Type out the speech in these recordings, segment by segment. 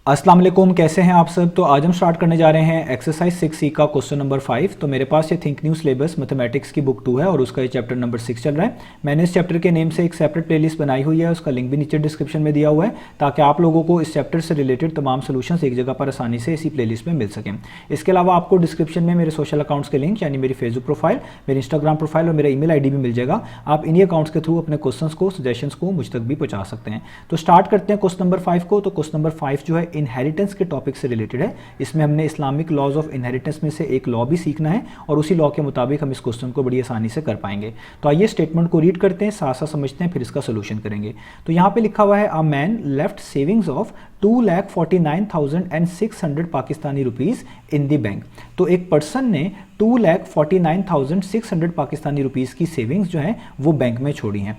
अस्सलाम वालेकुम, कैसे हैं आप सब। तो आज हम स्टार्ट करने जा रहे हैं एक्सरसाइज 6C का क्वेश्चन नंबर 5। तो मेरे पास ये थिंक न्यू सिलेबस मैथमेटिक्स की बुक 2 है और उसका ये चैप्टर नंबर 6 चल रहा है। मैंने इस चैप्टर के नेम से एक सेपरेट प्लेलिस्ट बनाई हुई है, उसका लिंक भी नीचे डिस्क्रिप्शन में दिया हुआ है, ताकि आप लोगों को इस चैप्टर से रिलेटेड तमाम सोल्यूशंस एक जगह पर आसानी से इसी प्लेलिस्ट में मिल सकें। इसके अलावा आपको डिस्क्रिप्शन में मेरे सोशल अकाउंट्स के लिंक, यानी मेरी फेसबुक प्रोफाइल, मेरी इंस्टाग्राम प्रोफाइल और मेरा ईमेल आईडी भी मिल जाएगा। आप इन्हीं अकाउंट्स के थ्रू अपने क्वेश्चंस को, सजेशंस को मुझ तक भी पहुंचा सकते हैं। तो स्टार्ट करते हैं क्वेश्चन नंबर 5 को। तो क्वेश्चन नंबर 5 जो है इनहेरिटेंस के टॉपिक से रिलेटेड है। इसमें हमने इस्लामिक लॉज ऑफ इनहेरिटेंस में से एक लॉ भी सीखना है और उसी लॉ के मुताबिक हम इस क्वेश्चन को बड़ी आसानी से कर पाएंगे। तो आइए स्टेटमेंट को रीड करते हैं, साथ साथ समझते हैं, फिर इसका सोल्यूशन करेंगे। तो यहाँ पे लिखा हुआ है a man left savings of 2,49,600 Pakistani rupees in the bank. तो एक पर्सन ने 2,49,600 पाकिस्तानी रुपीज़ की सेविंग्स जो है वो बैंक में छोड़ी हैं।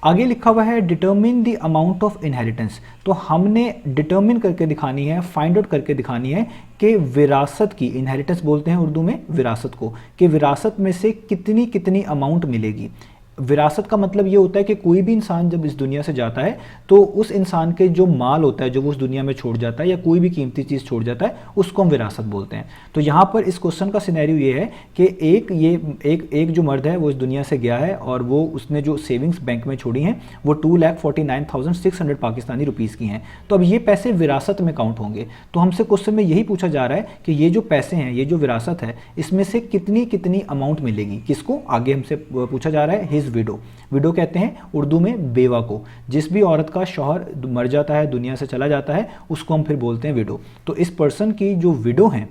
आगे लिखा हुआ है determine the amount of inheritance. तो हमने डिटर्मिन करके दिखानी है, फाइंड आउट करके दिखानी है कि विरासत की, इनहेरिटेंस बोलते हैं उर्दू में विरासत को, कि विरासत में से कितनी कितनी अमाउंट मिलेगी। विरासत का मतलब ये होता है कि कोई भी इंसान जब इस दुनिया से जाता है तो उस इंसान के जो माल होता है, जो वो उस दुनिया में छोड़ जाता है, या कोई भी कीमती चीज़ छोड़ जाता है, उसको हम विरासत बोलते हैं। तो यहाँ पर इस क्वेश्चन का सिनेरियो ये है कि एक जो मर्द है वो इस दुनिया से गया है और वो उसने जो सेविंग्स बैंक में छोड़ी हैं वो 2,49,600 पाकिस्तानी रुपीज़ की हैं। तो अब ये पैसे विरासत में काउंट होंगे। तो हमसे क्वेश्चन में यही पूछा जा रहा है कि ये जो पैसे हैं, ये जो विरासत है, इसमें से कितनी कितनी अमाउंट मिलेगी किसको। आगे हमसे पूछा जा रहा है विडो। विडो कहते हैं उर्दू में बेवा को। जिस भी औरत का शौहर मर जाता है, दुनिया से चला जाता है, उसको हम फिर बोलते हैं विडो। तो इस पर्सन की जो विडो हैं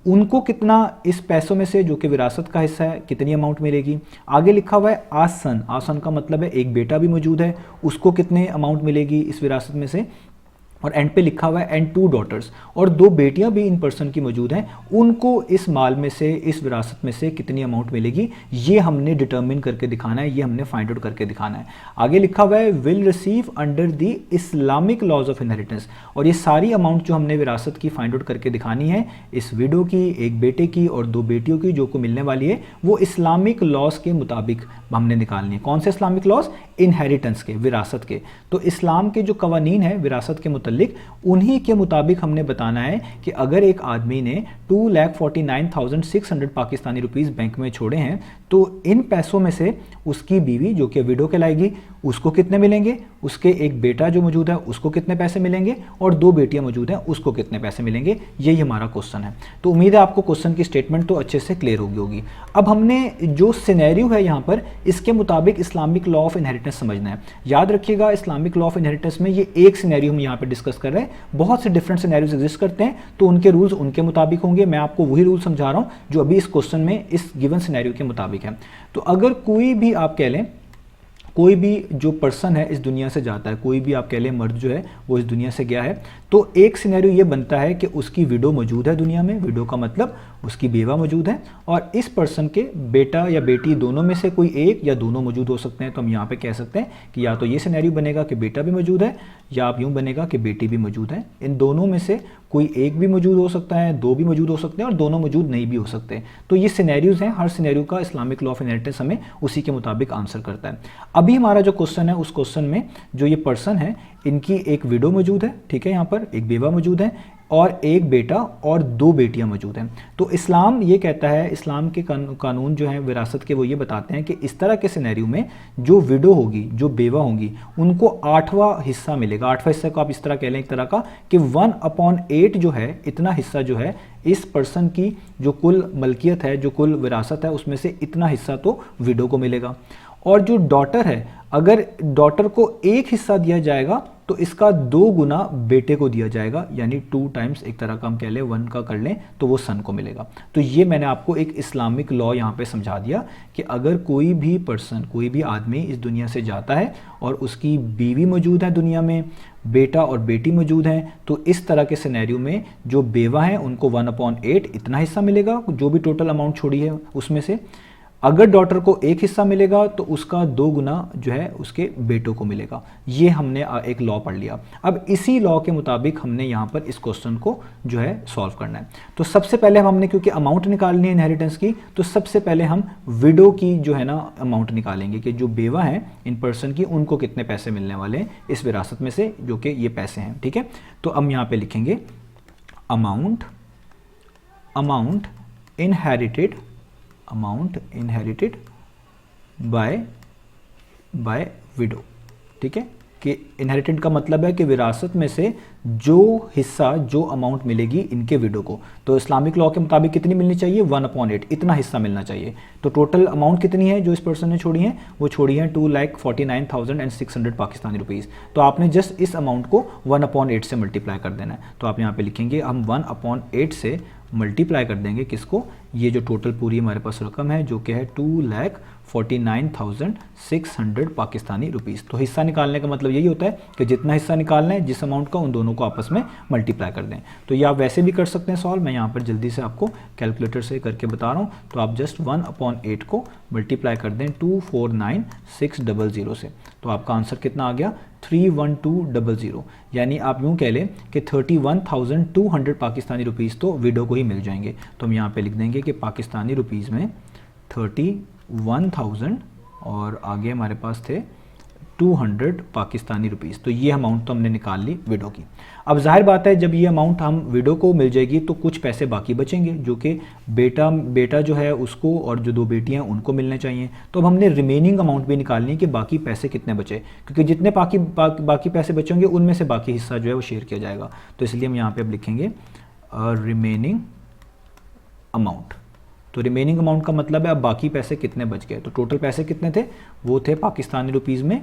उनको कितना इस पैसों में से, जो कि विरासत का हिस्सा है, कितनी अमाउंट मिलेगी। आगे लिखा हुआ है आसन। आसन का मतलब है एक बेटा भी मौजूद है, उसको कितने अमाउंट मिलेगी इस विरासत में से। और एंड पे लिखा हुआ है एंड 2 डॉटर्स, और 2 बेटियां भी इन पर्सन की मौजूद हैं, उनको इस माल में से, इस विरासत में से कितनी अमाउंट मिलेगी, ये हमने डिटर्मिन करके दिखाना है, ये हमने फाइंड आउट करके दिखाना है। आगे लिखा हुआ है will receive under the Islamic laws of inheritance. और ये सारी अमाउंट जो हमने विरासत की फाइंड आउट करके दिखानी है, इस विडो की, एक बेटे की और 2 बेटियों की जो को मिलने वाली है, वो इस्लामिक लॉज के मुताबिक हमने निकालनी है। कौन से इस्लामिक लॉज? इनहेरिटेंस के, विरासत के। तो इस्लाम के जो कवानीन है विरासत के मुतालिक, उन्हीं के मुताबिक हमने बताना है कि अगर एक आदमी ने 2,49,600 पाकिस्तानी रुपीज़ बैंक में छोड़े हैं, तो इन पैसों में से उसकी बीवी, जो कि विडो कहलाएगी, उसको कितने मिलेंगे, उसके एक बेटा जो मौजूद है उसको कितने पैसे मिलेंगे, और 2 बेटियां मौजूद हैं उसको कितने पैसे मिलेंगे। यही हमारा क्वेश्चन है। तो उम्मीद है आपको क्वेश्चन की स्टेटमेंट तो अच्छे से क्लियर होगी। अब हमने जो सिनेरियो है यहाँ पर, इसके मुताबिक इस्लामिक लॉ ऑफ इनहेरिटेंस समझना है। याद रखिएगा, इस्लामिक लॉ ऑफ इनहेरिटेंस में ये एक सिनेरियो हम यहाँ पर डिस्कस कर रहे हैं, बहुत से डिफरेंट सिनेरियोज एग्जिस्ट करते हैं, तो उनके रूल्स उनके मुताबिक होंगे। मैं आपको वही रूल समझा रहा हूँ जो अभी इस क्वेश्चन में इस गिवन सिनेरियो के मुताबिक है। तो अगर कोई भी, आप कह लें कोई भी जो पर्सन है इस दुनिया से जाता है, कोई भी आप कह लें मर्द जो है वो इस दुनिया से गया है, तो एक सिनेरियो ये बनता है कि उसकी विडो मौजूद है दुनिया में। विडो का मतलब उसकी बेवा मौजूद है, और इस पर्सन के बेटा या बेटी दोनों में से कोई एक या दोनों मौजूद हो सकते हैं। तो हम यहाँ पे कह सकते हैं कि या तो ये सिनेरियो बनेगा कि बेटा भी मौजूद है, या आप यूँ बनेगा कि बेटी भी मौजूद है। इन दोनों में से कोई एक भी मौजूद हो सकता है, 2 भी मौजूद हो सकते हैं, और दोनों मौजूद नहीं भी हो सकते। तो ये सिनेरियोज हैं, हर सिनेरियो का इस्लामिक लॉ ऑफ इनहेरिटेंस हमें उसी के मुताबिक आंसर करता है। अभी हमारा जो क्वेश्चन है, उस क्वेश्चन में जो ये पर्सन है, इनकी एक विडो मौजूद है, ठीक है, यहाँ पर एक बेवा मौजूद है, और एक बेटा और 2 बेटियां मौजूद हैं। तो इस्लाम ये कहता है, इस्लाम के कानून जो हैं विरासत के, वो ये बताते हैं कि इस तरह के सिनेरियो में जो विडो होगी, जो बेवा होंगी, उनको 8वां हिस्सा मिलेगा। 8वां हिस्सा को आप इस तरह कह लें एक तरह का कि 1/8 जो है, इतना हिस्सा जो है इस पर्सन की जो कुल मलकियत है, जो कुल विरासत है, उसमें से इतना हिस्सा तो विडो को मिलेगा। और जो डॉटर है, अगर डॉटर को एक हिस्सा दिया जाएगा तो इसका 2 गुना बेटे को दिया जाएगा, यानी 2 टाइम्स, एक तरह का हम कह लें 1 का कर लें तो वो सन को मिलेगा। तो ये मैंने आपको एक इस्लामिक लॉ यहाँ पे समझा दिया कि अगर कोई भी पर्सन, कोई भी आदमी इस दुनिया से जाता है और उसकी बीवी मौजूद है दुनिया में, बेटा और बेटी मौजूद हैं, तो इस तरह के सिनेरियो में जो बेवा हैं उनको 1/8 इतना हिस्सा मिलेगा, जो भी टोटल अमाउंट छोड़ी है उसमें से। अगर डॉटर को एक हिस्सा मिलेगा तो उसका 2 गुना जो है उसके बेटों को मिलेगा। ये हमने एक लॉ पढ़ लिया। अब इसी लॉ के मुताबिक हमने यहाँ पर इस क्वेश्चन को जो है सॉल्व करना है। तो सबसे पहले हमने क्योंकि अमाउंट निकालनी है इनहेरिटेंस की, तो सबसे पहले हम विडो की जो है ना अमाउंट निकालेंगे कि जो बेवा है इन पर्सन की, उनको कितने पैसे मिलने वाले हैं इस विरासत में से, जो कि ये पैसे हैं। ठीक है, तो हम यहाँ पे लिखेंगे अमाउंट इनहेरिटेड बाय विडो। ठीक है, कि इनहेरिटेड का मतलब है कि विरासत में से जो हिस्सा, जो अमाउंट मिलेगी इनके विडो को, तो इस्लामिक लॉ के मुताबिक कितनी मिलनी चाहिए, 1/8, इतना हिस्सा मिलना चाहिए। तो टोटल अमाउंट कितनी है जो इस पर्सन ने छोड़ी है, वो छोड़ी है 2,49,600 पाकिस्तानी रुपीज़। तो आपने जस्ट इस अमाउंट को 1/8 से मल्टीप्लाई कर देना है। तो आप यहाँ पे लिखेंगे हम 1/8 से मल्टीप्लाई कर देंगे किसको, ये जो टोटल पूरी हमारे पास रकम है जो कि है 2,49,600 पाकिस्तानी रुपीज़। तो हिस्सा निकालने का मतलब यही होता है कि जितना हिस्सा निकालना है जिस अमाउंट का, उन दोनों को आपस में मल्टीप्लाई कर दें। तो ये आप वैसे भी कर सकते हैं सॉल्व, मैं यहाँ पर जल्दी से आपको कैलकुलेटर से करके बता रहा हूँ। तो आप जस्ट 1/8 को मल्टीप्लाई कर दें 249,600 से, तो आपका आंसर कितना आ गया 31200। यानी आप यूँ कह लें कि 31,200 पाकिस्तानी रुपीज़ तो विडो को ही मिल जाएंगे। तो हम यहाँ पे लिख देंगे कि पाकिस्तानी रुपीज़ में 31,000 और आगे हमारे पास थे 200 पाकिस्तानी रुपीज़। तो ये अमाउंट तो हमने निकाल ली विडो की। अब जाहिर बात है जब ये अमाउंट हम विडो को मिल जाएगी तो कुछ पैसे बाकी बचेंगे जो कि बेटा जो है उसको और जो 2 बेटियां हैं उनको मिलने चाहिए। तो अब हमने रिमेनिंग अमाउंट भी निकालनी है कि बाकी पैसे कितने बचे, क्योंकि जितने बाकी पैसे बचेंगे उनमें से बाकी हिस्सा जो है वो शेयर किया जाएगा। तो इसलिए हम यहाँ पर अब लिखेंगे रिमेनिंग अमाउंट। तो रिमेनिंग अमाउंट का मतलब है अब बाकी पैसे कितने बच गए। तो टोटल पैसे कितने थे, वो थे पाकिस्तानी रुपीज़ में,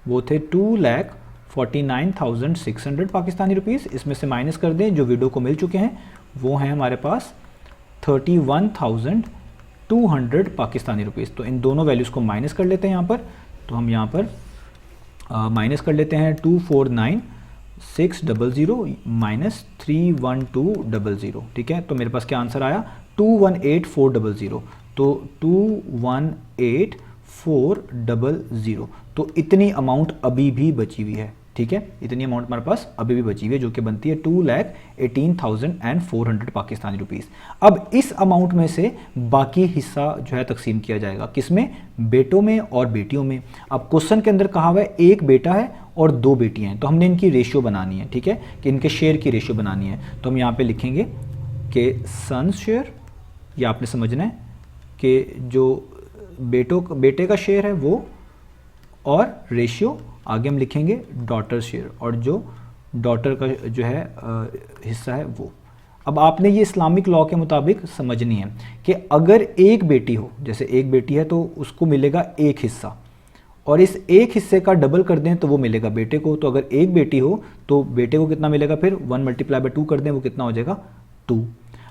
वो थे 2,49,600 पाकिस्तानी रुपीज़। इसमें से माइनस कर दें जो विडो को मिल चुके हैं, वो हैं हमारे पास 31,200 पाकिस्तानी रुपीज़। तो इन दोनों वैल्यूज़ को माइनस कर लेते हैं यहाँ पर। तो हम यहाँ पर माइनस कर लेते हैं 249,600 माइनस 31200। ठीक है, तो मेरे पास क्या आंसर आया 218,400। तो 218,400, तो इतनी अमाउंट अभी भी बची हुई है। ठीक है, इतनी अमाउंट हमारे पास अभी भी बची हुई है जो कि बनती है 2,18,400 पाकिस्तानी रुपीज़। अब इस अमाउंट में से बाकी हिस्सा जो है तकसीम किया जाएगा किसमें, बेटों में और बेटियों में। अब क्वेश्चन के अंदर कहा हुआ है एक बेटा है और 2 बेटियां हैं, तो हमने इनकी रेशियो बनानी है। ठीक है, कि इनके शेयर की रेशियो बनानी है। तो हम यहाँ पे लिखेंगे कि सन्स शेयर, या आपने समझना है कि जो बेटे का शेयर है वो, और रेशियो आगे हम लिखेंगे डॉटर शेयर, और जो डॉटर का जो है हिस्सा है वो। अब आपने ये इस्लामिक लॉ के मुताबिक समझनी है कि अगर एक बेटी हो, जैसे एक बेटी है तो उसको मिलेगा एक हिस्सा, और इस एक हिस्से का डबल कर दें तो वो मिलेगा बेटे को। तो अगर एक बेटी हो तो बेटे को कितना मिलेगा, फिर 1 × 2 कर दें, वो कितना हो जाएगा 2।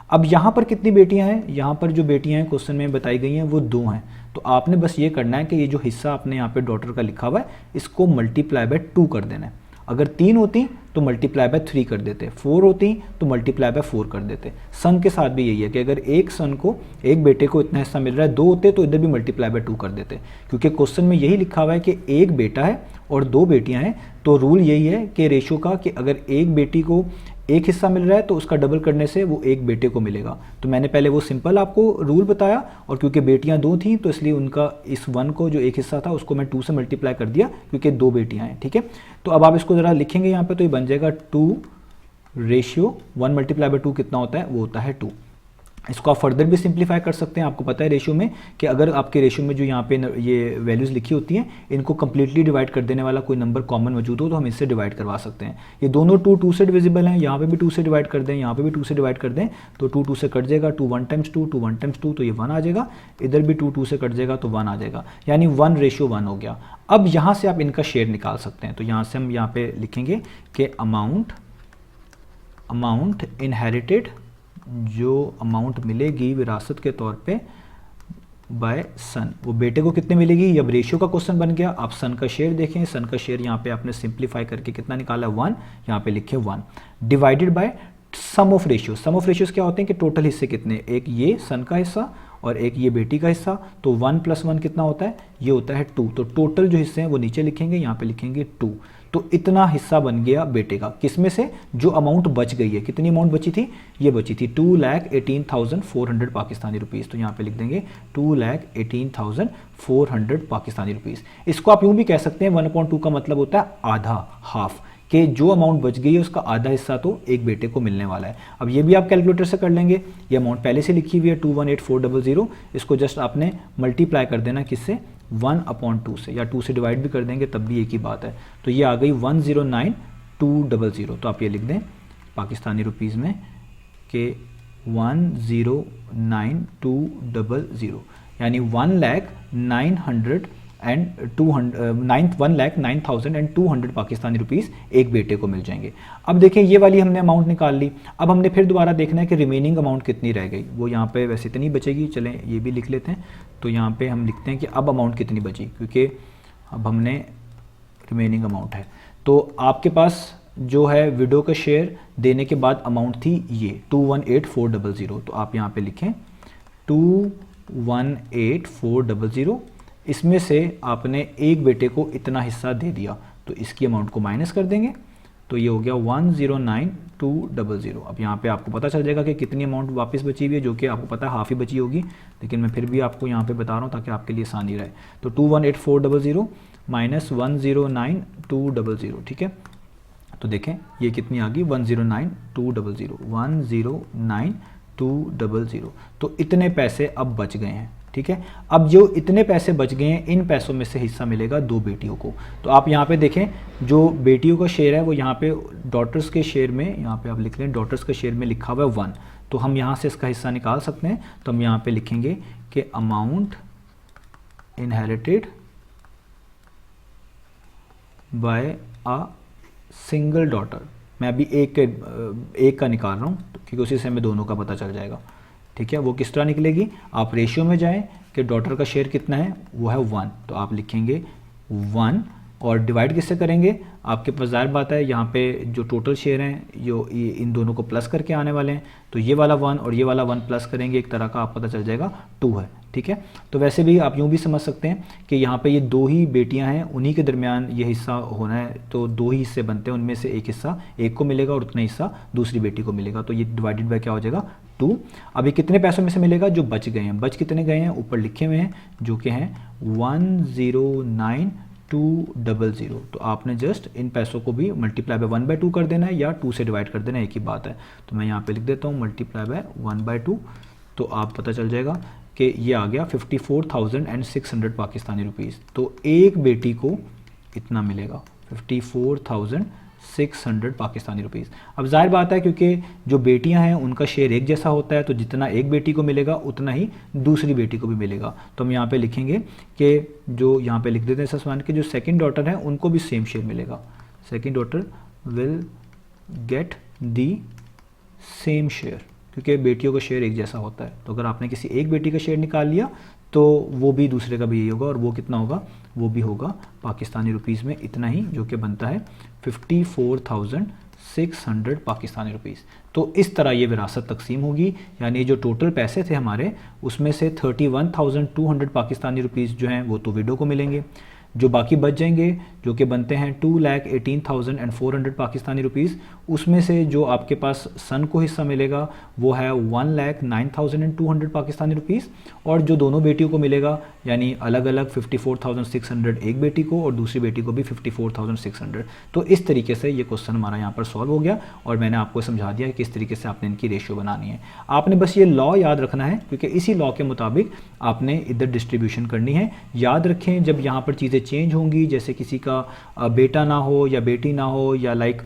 अब यहाँ पर कितनी बेटियाँ हैं, यहाँ पर जो बेटियाँ हैं क्वेश्चन में बताई गई हैं वो 2 हैं। तो आपने बस ये करना है कि ये जो हिस्सा आपने यहाँ पे डॉटर का लिखा हुआ है इसको मल्टीप्लाई बाय 2 कर देना है। अगर 3 होती तो मल्टीप्लाई बाय 3 कर देते, 4 होती तो मल्टीप्लाई बाय 4 कर देते। सन के साथ भी यही है कि अगर एक सन को, एक बेटे को इतना हिस्सा मिल रहा है, 2 होते तो इधर भी मल्टीप्लाई बाय 2 कर देते, क्योंकि क्वेश्चन में यही लिखा हुआ है कि एक बेटा है और 2 बेटियां हैं। तो रूल यही है कि रेशो का कि अगर एक बेटी को एक हिस्सा मिल रहा है तो उसका डबल करने से वो एक बेटे को मिलेगा। तो मैंने पहले वो सिंपल आपको रूल बताया, और क्योंकि बेटियां 2 थीं तो इसलिए उनका इस 1 को जो एक हिस्सा था उसको मैं 2 से मल्टीप्लाई कर दिया, क्योंकि 2 बेटियां हैं। ठीक है, तो अब आप इसको ज़रा लिखेंगे यहाँ पे, तो ये बन जाएगा 2 रेशियो 1 × 2 कितना होता है, वो होता है 2। इसको आप फर्दर भी सिंप्लीफाई कर सकते हैं। आपको पता है रेशियो में कि अगर आपके रेशियो में जो यहाँ पे ये वैल्यूज़ लिखी होती हैं इनको कम्प्लीटली डिवाइड कर देने वाला कोई नंबर कॉमन मौजूद हो तो हम इससे डिवाइड करवा सकते हैं। ये दोनों 2 से डिविजिबल हैं, यहाँ पे भी 2 से डिवाइड कर दें, यहाँ पे भी 2 से डिवाइड कर दें तो 2 से कट जाएगा, 2 1 × 2, 2 1 × 2 तो ये 1 आ जाएगा, इधर भी 2 से कट जाएगा तो 1 आ जाएगा, यानी 1:1 हो गया। अब यहाँ से आप इनका शेयर निकाल सकते हैं। तो यहाँ से हम यहाँ पे लिखेंगे कि अमाउंट इनहेरिटेड, जो अमाउंट मिलेगी विरासत के तौर पे बाय सन, वो बेटे को कितने मिलेगी। अब रेशियो का क्वेश्चन बन गया, आप सन का शेयर देखें, सन का शेयर यहाँ पे आपने सिंप्लीफाई करके कितना निकाला 1, यहाँ पे लिखे 1 divided by sum of ratio. Sum of ratios क्या होते हैं कि टोटल हिस्से कितने, एक ये सन का हिस्सा और एक ये बेटी का हिस्सा, तो 1 + 1 कितना होता है, ये होता है 2। तो टोटल जो हिस्से हैं वो नीचे लिखेंगे, यहाँ पे लिखेंगे 2। तो इतना हिस्सा बन गया बेटे का, किसमें से, जो अमाउंट बच गई है। कितनी अमाउंट बची थी, ये बची थी 2,18,400 पाकिस्तानी रुपीज़। तो यहाँ पे लिख देंगे 2,18,400 पाकिस्तानी रुपीज़। इसको आप यूँ भी कह सकते हैं 1/2 का मतलब होता है आधा, हाफ, कि जो अमाउंट बच गई है उसका आधा हिस्सा तो एक बेटे को मिलने वाला है। अब ये भी आप कैलकुलेटर से कर लेंगे, ये अमाउंट पहले से लिखी हुई है 218,400, इसको जस्ट आपने मल्टीप्लाई कर देना किससे, 1/2 से, या 2 से डिवाइड भी कर देंगे तब भी एक ही बात है। तो ये आ गई 109,200। तो आप ये लिख दें पाकिस्तानी रुपीज़ में कि 109,200, यानी 1,09,200 पाकिस्तानी रुपीज़ एक बेटे को मिल जाएंगे। अब देखें ये वाली हमने अमाउंट निकाल ली, अब हमने फिर दोबारा देखना है कि रिमेनिंग अमाउंट कितनी रह गई। वो यहाँ पे वैसे इतनी बचेगी, चलें ये भी लिख लेते हैं। तो यहाँ पे हम लिखते हैं कि अब अमाउंट कितनी बची, क्योंकि अब हमने रिमेनिंग अमाउंट है। तो आपके पास जो है विडो का शेयर देने के बाद अमाउंट थी ये 218,400। तो आप यहाँ पे लिखें 218,400, इसमें से आपने एक बेटे को इतना हिस्सा दे दिया, तो इसकी अमाउंट को माइनस कर देंगे, तो ये हो गया 109,200। अब यहाँ पे आपको पता चल जाएगा कि कितनी अमाउंट वापस बची हुई है, जो कि आपको पता है हाफ ही बची होगी, लेकिन मैं फिर भी आपको यहाँ पे बता रहा हूँ ताकि आपके लिए आसानी रहे। तो 218,400 माइनस 109,200, ठीक है। तो देखें ये कितनी आ गई, 109,200, 109,200। तो इतने पैसे अब बच गए हैं, ठीक है। अब जो इतने पैसे बच गए हैं, इन पैसों में से हिस्सा मिलेगा दो बेटियों को। तो आप यहाँ पे देखें जो बेटियों का शेयर है वो यहाँ पे डॉटर्स के शेयर में, यहाँ पे आप लिख लें डॉटर्स के शेयर में लिखा हुआ है 1, तो हम यहाँ से इसका हिस्सा निकाल सकते हैं। तो हम यहाँ पे लिखेंगे कि amount inherited by a single daughter. मैं अभी एक का निकाल रहा हूँ क्योंकि उसी से हमें दोनों का पता चल जाएगा, ठीक है। वो किस तरह निकलेगी, आप रेशियो में जाएं कि डॉटर का शेयर कितना है, वो है 1, तो आप लिखेंगे 1 और डिवाइड किससे करेंगे, आपके पास ज़ाहिर बात है यहाँ पे जो टोटल शेयर हैं जो इन दोनों को प्लस करके आने वाले हैं, तो ये वाला 1 और ये वाला 1 प्लस करेंगे, एक तरह का आप पता चल जाएगा 2 है, ठीक है। तो वैसे भी आप यूँ भी समझ सकते हैं कि यहाँ पे ये दो ही बेटियाँ हैं, उन्हीं के दरमियान ये हिस्सा होना है, तो दो ही हिस्से बनते हैं, उनमें से एक हिस्सा एक को मिलेगा और उतना हिस्सा दूसरी बेटी को मिलेगा। तो ये डिवाइडेड बाय क्या हो जाएगा 2। अभी कितने पैसों में से मिलेगा, जो बच गए हैं, बच कितने गए हैं ऊपर लिखे हुए हैं जो कि हैं 109,200। तो आपने जस्ट इन पैसों को भी मल्टीप्लाई बाय 1/2 कर देना है या 2 से डिवाइड कर देना है, एक ही बात है। तो मैं यहाँ पे लिख देता हूँ मल्टीप्लाई बाय 1/2, तो आप पता चल जाएगा कि ये आ गया 54,600 पाकिस्तानी रुपीज़। तो एक बेटी को इतना मिलेगा 54,600 पाकिस्तानी रुपीज़। अब जाहिर बात है क्योंकि जो बेटियां हैं उनका शेयर एक जैसा होता है, तो जितना एक बेटी को मिलेगा उतना ही दूसरी बेटी को भी मिलेगा। तो हम यहाँ पे लिखेंगे कि जो यहाँ पे लिख देते हैं ससमान के जो सेकंड डॉटर हैं उनको भी सेम शेयर मिलेगा, second daughter will get the same share, क्योंकि बेटियों का शेयर एक जैसा होता है। तो अगर आपने किसी एक बेटी का शेयर निकाल लिया तो वो भी दूसरे का भी यही होगा, और वो कितना होगा, वो भी होगा पाकिस्तानी रुपीज़ में इतना ही, जो कि बनता है 54,600 पाकिस्तानी रुपीज़। तो इस तरह ये विरासत तकसीम होगी, यानी जो टोटल पैसे थे हमारे उसमें से 31,200 पाकिस्तानी रुपीज़ जो हैं वो तो विडो को मिलेंगे, जो बाकी बच जाएंगे जो कि बनते हैं 2,18,400 पाकिस्तानी रुपीज़, उसमें से जो आपके पास सन को हिस्सा मिलेगा वो है 1,09,200 पाकिस्तानी रुपीज़, और जो दोनों बेटियों को मिलेगा यानी अलग अलग 54,600 एक बेटी को और दूसरी बेटी को भी 54,600। तो इस तरीके से ये क्वेश्चन हमारा यहाँ पर सॉल्व हो गया, और मैंने आपको समझा दिया कि किस तरीके से आपने इनकी रेशियो बनानी है। आपने बस ये लॉ याद रखना है क्योंकि इसी लॉ के मुताबिक आपने इधर डिस्ट्रीब्यूशन करनी है। याद रखें जब यहाँ पर चीज़ें चेंज होंगी, जैसे किसी का बेटा ना हो या बेटी ना हो, या लाइक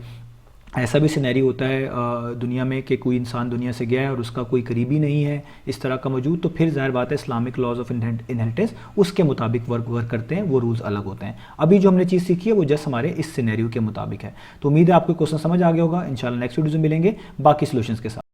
ऐसा भी सिनेरियो होता है दुनिया में कि कोई इंसान दुनिया से गया है और उसका कोई करीबी नहीं है इस तरह का मौजूद, तो फिर जाहिर बात है इस्लामिक लॉज ऑफ इनहेरिटेंस उसके मुताबिक वर्क करते हैं, वो रूल्स अलग होते हैं। अभी जो हमने चीज़ सीखी है वो जस्ट हमारे इस सिनेरियो के मुताबिक है। तो उम्मीद है आपको क्वेश्चन समझ आ गया होगा। इंशाल्लाह नेक्स्ट वीडियो में मिलेंगे बाकी सॉल्यूशंस के साथ।